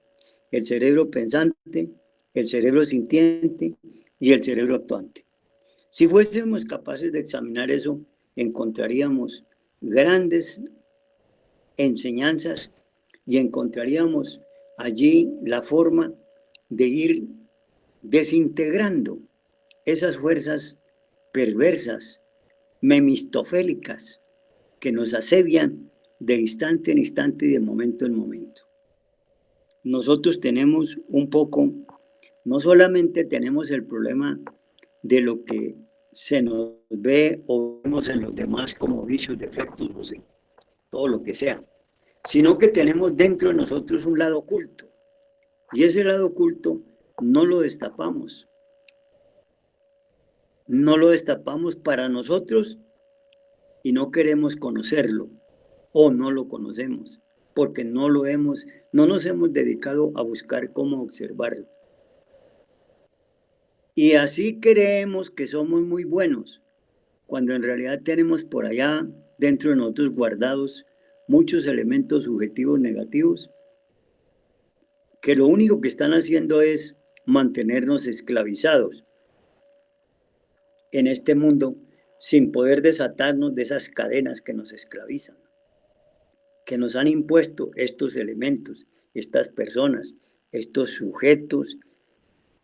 el cerebro pensante, el cerebro sintiente y el cerebro actuante. Si fuésemos capaces de examinar eso, encontraríamos grandes enseñanzas y encontraríamos allí la forma de ir desintegrando esas fuerzas perversas, memistofélicas, que nos asedian de instante en instante y de momento en momento. Nosotros tenemos un poco, no solamente tenemos el problema de lo que se nos ve o vemos en los demás como vicios, defectos, no sé, todo lo que sea, sino que tenemos dentro de nosotros un lado oculto. Y ese lado oculto no lo destapamos. No lo destapamos para nosotros y no queremos conocerlo o no lo conocemos porque no nos hemos dedicado a buscar cómo observarlo. Y así creemos que somos muy buenos, cuando en realidad tenemos por allá dentro de nosotros guardados muchos elementos subjetivos negativos que lo único que están haciendo es mantenernos esclavizados en este mundo sin poder desatarnos de esas cadenas que nos esclavizan, que nos han impuesto estos elementos, estas personas, estos sujetos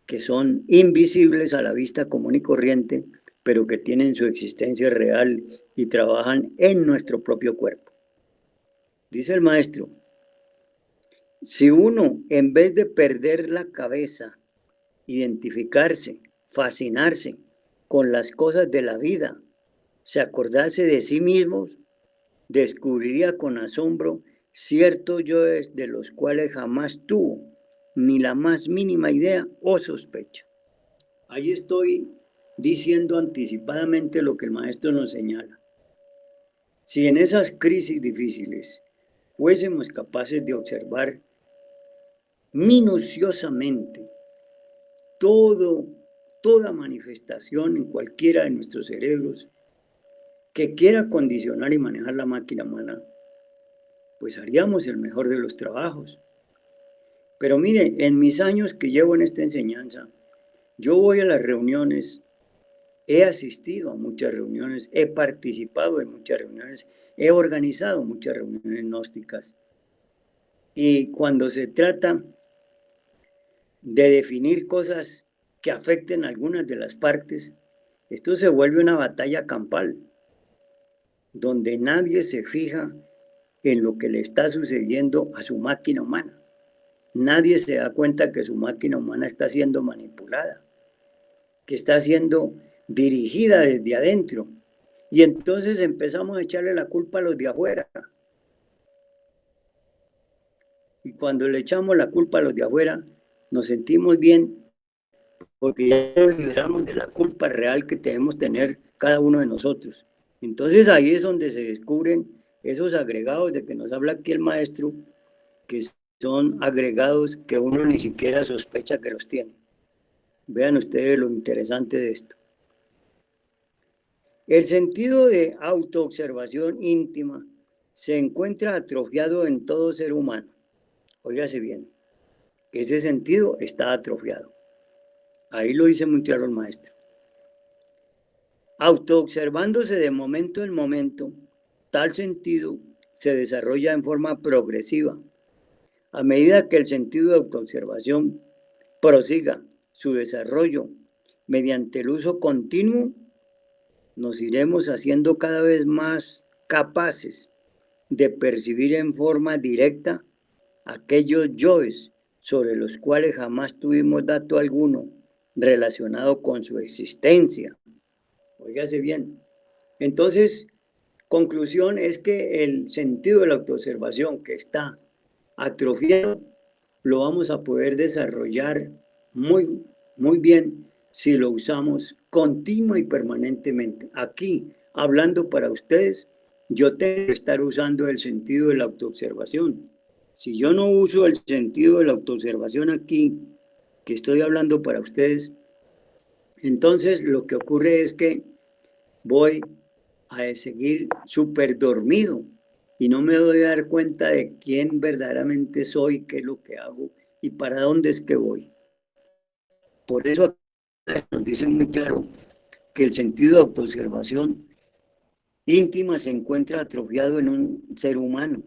que son invisibles a la vista común y corriente, pero que tienen su existencia real y trabajan en nuestro propio cuerpo. Dice el maestro, si uno, en vez de perder la cabeza, identificarse, fascinarse con las cosas de la vida, se acordase de sí mismos, descubriría con asombro ciertos yoes de los cuales jamás tuvo ni la más mínima idea o sospecha. Ahí estoy diciendo anticipadamente lo que el maestro nos señala. Si en esas crisis difíciles fuésemos capaces de observar minuciosamente toda manifestación en cualquiera de nuestros cerebros que quiera condicionar y manejar la máquina humana, pues haríamos el mejor de los trabajos. Pero mire, en mis años que llevo en esta enseñanza, yo voy a las reuniones, he asistido a muchas reuniones, he participado en muchas reuniones, he organizado muchas reuniones gnósticas. Y cuando se trata de definir cosas que afecten a algunas de las partes, esto se vuelve una batalla campal, donde nadie se fija en lo que le está sucediendo a su máquina humana. Nadie se da cuenta que su máquina humana está siendo manipulada, que está siendo dirigida desde adentro. Y entonces empezamos a echarle la culpa a los de afuera. Y cuando le echamos la culpa a los de afuera, nos sentimos bien porque ya nos liberamos de la culpa real que debemos tener cada uno de nosotros. Entonces ahí es donde se descubren esos agregados de que nos habla aquí el maestro, que son agregados que uno ni siquiera sospecha que los tiene. Vean ustedes lo interesante de esto. El sentido de autoobservación íntima se encuentra atrofiado en todo ser humano. Óigase bien, ese sentido está atrofiado. Ahí lo dice muy claro el maestro. Autoobservándose de momento en momento, tal sentido se desarrolla en forma progresiva. A medida que el sentido de autoobservación prosiga su desarrollo mediante el uso continuo, nos iremos haciendo cada vez más capaces de percibir en forma directa aquellos yoes sobre los cuales jamás tuvimos dato alguno relacionado con su existencia. Óigase bien. Entonces, conclusión es que el sentido de la autoobservación que está atrofiado lo vamos a poder desarrollar muy, muy bien si lo usamos continua y permanentemente. Aquí, hablando para ustedes, yo tengo que estar usando el sentido de la autoobservación. Si yo no uso el sentido de la autoobservación aquí, que estoy hablando para ustedes, entonces lo que ocurre es que voy a seguir súper dormido y no me voy a dar cuenta de quién verdaderamente soy, qué es lo que hago y para dónde es que voy. Por eso nos dice muy claro que el sentido de autoobservación íntima se encuentra atrofiado en un ser humano.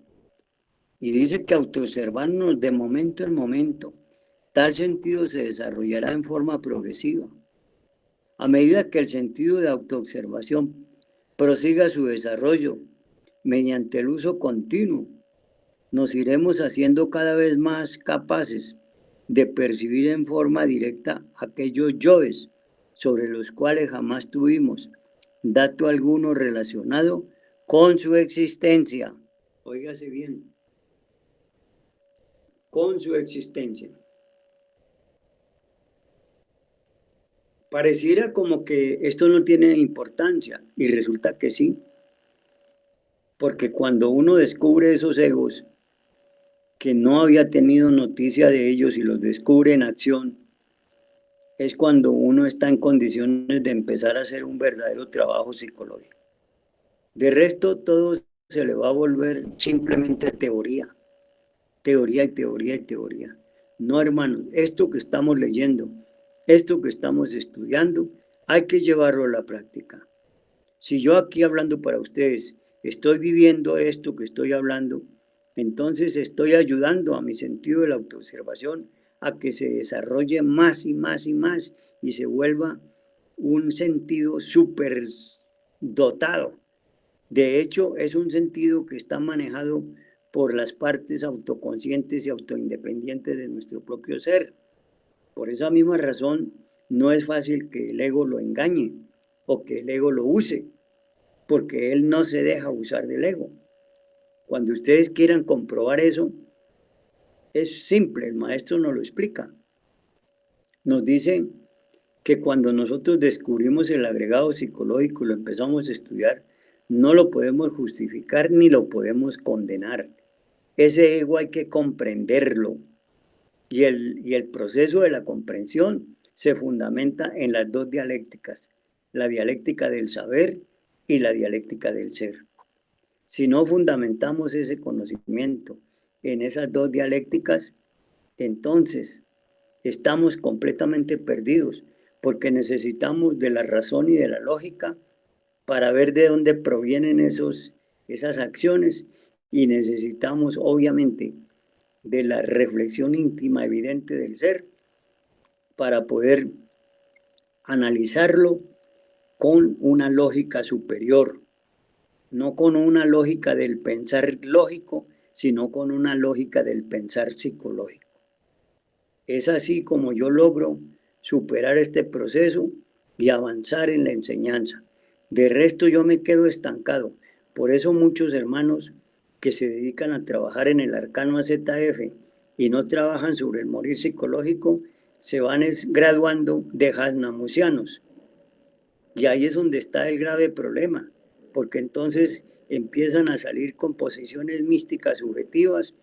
Y dice que autoobservarnos de momento en momento, tal sentido se desarrollará en forma progresiva. A medida que el sentido de autoobservación prosiga su desarrollo mediante el uso continuo, nos iremos haciendo cada vez más capaces de percibir en forma directa aquellos yoes sobre los cuales jamás tuvimos dato alguno relacionado con su existencia. Óigase bien, con su existencia. Pareciera como que esto no tiene importancia y resulta que sí, porque cuando uno descubre esos egos que no había tenido noticia de ellos y los descubre en acción, es cuando uno está en condiciones de empezar a hacer un verdadero trabajo psicológico. De resto, todo se le va a volver simplemente teoría, teoría y teoría y teoría. No, hermanos, esto que estamos leyendo, esto que estamos estudiando, hay que llevarlo a la práctica. Si yo aquí hablando para ustedes estoy viviendo esto que estoy hablando, entonces estoy ayudando a mi sentido de la autoobservación a que se desarrolle más y más y más y se vuelva un sentido súper dotado. De hecho, es un sentido que está manejado por las partes autoconscientes y autoindependientes de nuestro propio ser. Por esa misma razón, no es fácil que el ego lo engañe o que el ego lo use, porque él no se deja usar del ego. Cuando ustedes quieran comprobar eso, es simple, el maestro nos lo explica. Nos dice que cuando nosotros descubrimos el agregado psicológico y lo empezamos a estudiar, no lo podemos justificar ni lo podemos condenar. Ese ego hay que comprenderlo. Y el proceso de la comprensión se fundamenta en las dos dialécticas, la dialéctica del saber y la dialéctica del ser. Si no fundamentamos ese conocimiento en esas dos dialécticas, entonces estamos completamente perdidos, porque necesitamos de la razón y de la lógica para ver de dónde provienen esas acciones, y necesitamos obviamente de la reflexión íntima evidente del ser para poder analizarlo con una lógica superior, no con una lógica del pensar lógico, sino con una lógica del pensar psicológico. Es así como yo logro superar este proceso y avanzar en la enseñanza. De resto yo me quedo estancado. Por eso muchos hermanos que se dedican a trabajar en el arcano AZF y no trabajan sobre el morir psicológico, se van graduando de hasnamusianos. Y ahí es donde está el grave problema, porque entonces empiezan a salir con posiciones místicas subjetivas,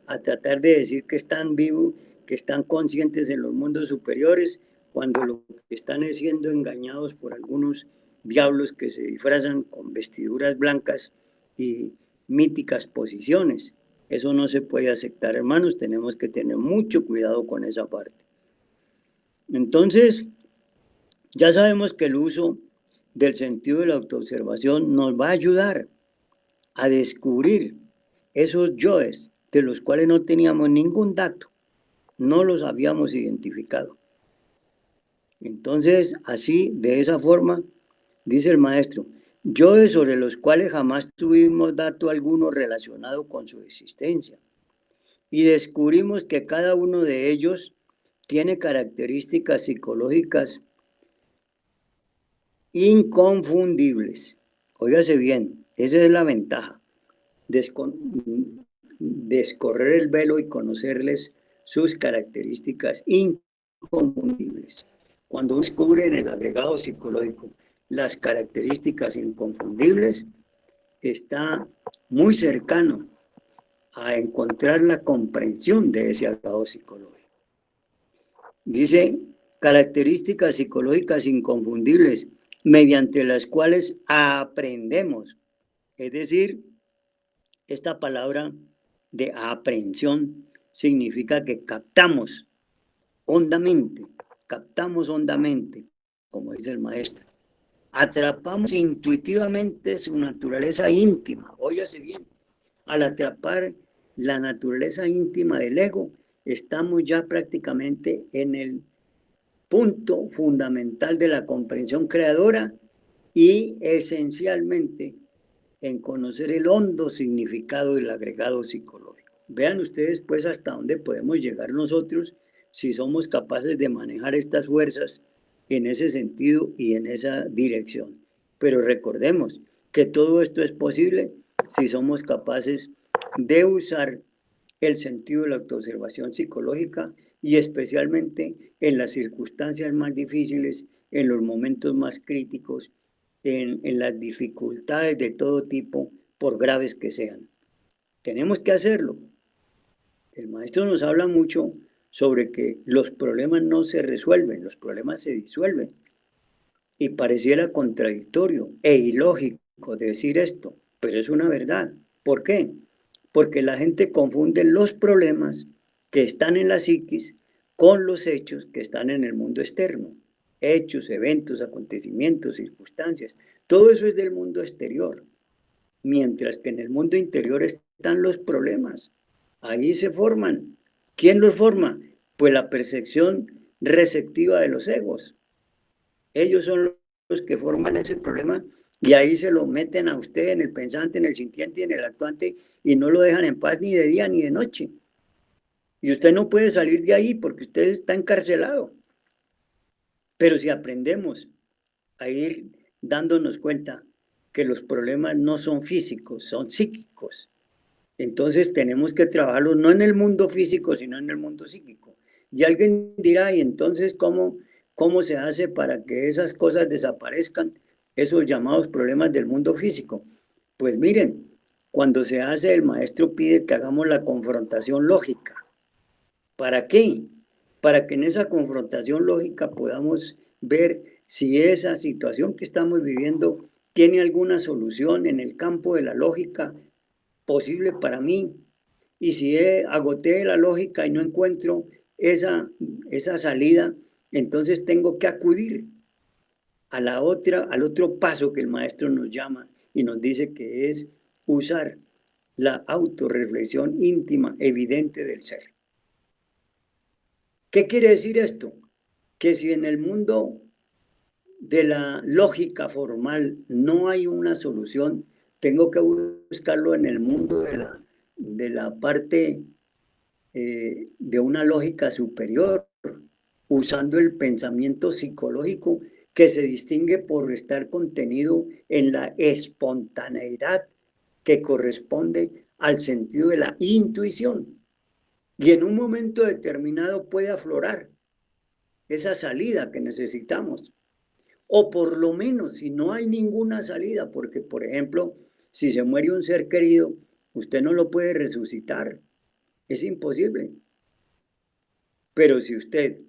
a tratar de decir que están vivos, que están conscientes en los mundos superiores, cuando lo que están es siendo engañados por algunos diablos que se disfrazan con vestiduras blancas y míticas posiciones. Eso no se puede aceptar, hermanos, tenemos que tener mucho cuidado con esa parte. Entonces, ya sabemos que el uso del sentido de la autoobservación nos va a ayudar a descubrir esos yoes de los cuales no teníamos ningún dato, no los habíamos identificado. Entonces, así, de esa forma, dice el maestro, yoes sobre los cuales jamás tuvimos dato alguno relacionado con su existencia. Y descubrimos que cada uno de ellos tiene características psicológicas inconfundibles. Óigase bien, esa es la ventaja. Descorrer el velo y conocerles sus características inconfundibles. Cuando descubre en el agregado psicológico las características inconfundibles, está muy cercano a encontrar la comprensión de ese agregado psicológico. Dice, características psicológicas inconfundibles mediante las cuales aprendemos. Es decir, esta palabra de aprehensión significa que captamos hondamente captamos hondamente, como dice el maestro, atrapamos intuitivamente su naturaleza íntima. Óyase bien, al atrapar la naturaleza íntima del ego, estamos ya prácticamente en el punto fundamental de la comprensión creadora y esencialmente en conocer el hondo significado del agregado psicológico. Vean ustedes pues hasta dónde podemos llegar nosotros si somos capaces de manejar estas fuerzas en ese sentido y en esa dirección. Pero recordemos que todo esto es posible si somos capaces de usar el sentido de la autoobservación psicológica y especialmente en las circunstancias más difíciles, en los momentos más críticos, en las dificultades de todo tipo, por graves que sean. Tenemos que hacerlo. El maestro nos habla mucho sobre que los problemas no se resuelven, los problemas se disuelven. Y pareciera contradictorio e ilógico decir esto, pero es una verdad. ¿Por qué? Porque la gente confunde los problemas que están en la psiquis con los hechos que están en el mundo externo. Hechos, eventos, acontecimientos, circunstancias. Todo eso es del mundo exterior. Mientras que en el mundo interior están los problemas. Ahí se forman. ¿Quién los forma? Pues la percepción receptiva de los egos. Ellos son los que forman ese problema y ahí se lo meten a usted en el pensante, en el sintiente y en el actuante y no lo dejan en paz ni de día ni de noche. Y usted no puede salir de ahí porque usted está encarcelado. Pero si aprendemos a ir dándonos cuenta que los problemas no son físicos, son psíquicos, entonces tenemos que trabajarlos no en el mundo físico, sino en el mundo psíquico. Y alguien dirá, ¿y entonces cómo se hace para que esas cosas desaparezcan, esos llamados problemas del mundo físico? Pues miren, cuando se hace, el maestro pide que hagamos la confrontación lógica. ¿Para qué? Para que en esa confrontación lógica podamos ver si esa situación que estamos viviendo tiene alguna solución en el campo de la lógica posible para mí. Y si agoté la lógica y no encuentro esa salida, entonces tengo que acudir al otro paso que el maestro nos llama y nos dice que es usar la autorreflexión íntima evidente del ser. ¿Qué quiere decir esto? Que si en el mundo de la lógica formal no hay una solución, tengo que buscarlo en el mundo de la parte de una lógica superior, usando el pensamiento psicológico que se distingue por estar contenido en la espontaneidad que corresponde al sentido de la intuición. Y en un momento determinado puede aflorar esa salida que necesitamos. O por lo menos, si no hay ninguna salida, porque por ejemplo, si se muere un ser querido, usted no lo puede resucitar. Es imposible. Pero si usted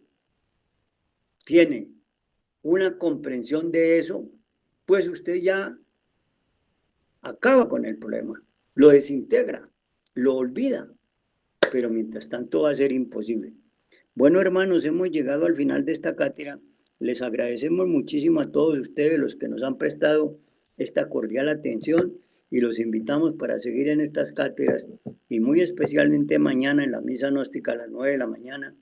tiene una comprensión de eso, pues usted ya acaba con el problema, lo desintegra, lo olvida, pero mientras tanto va a ser imposible. Bueno, hermanos, hemos llegado al final de esta cátedra. Les agradecemos muchísimo a todos ustedes los que nos han prestado esta cordial atención y los invitamos para seguir en estas cátedras y muy especialmente mañana en la misa gnóstica a las 9 de la mañana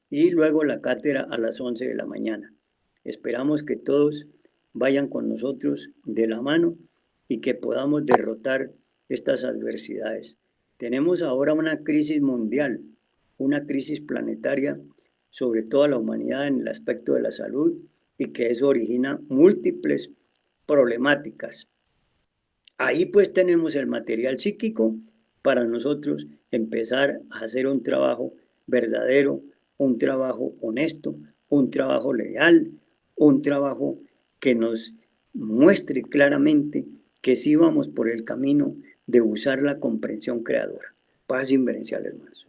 y luego la cátedra a las 11 de la mañana. Esperamos que todos vayan con nosotros de la mano y que podamos derrotar estas adversidades. Tenemos ahora una crisis mundial, una crisis planetaria sobre toda la humanidad en el aspecto de la salud y que eso origina múltiples problemáticas. Ahí pues tenemos el material psíquico para nosotros empezar a hacer un trabajo verdadero, un trabajo honesto, un trabajo leal, un trabajo que nos muestre claramente que sí vamos por el camino de usar la comprensión creadora. Paz inverencial, hermanos.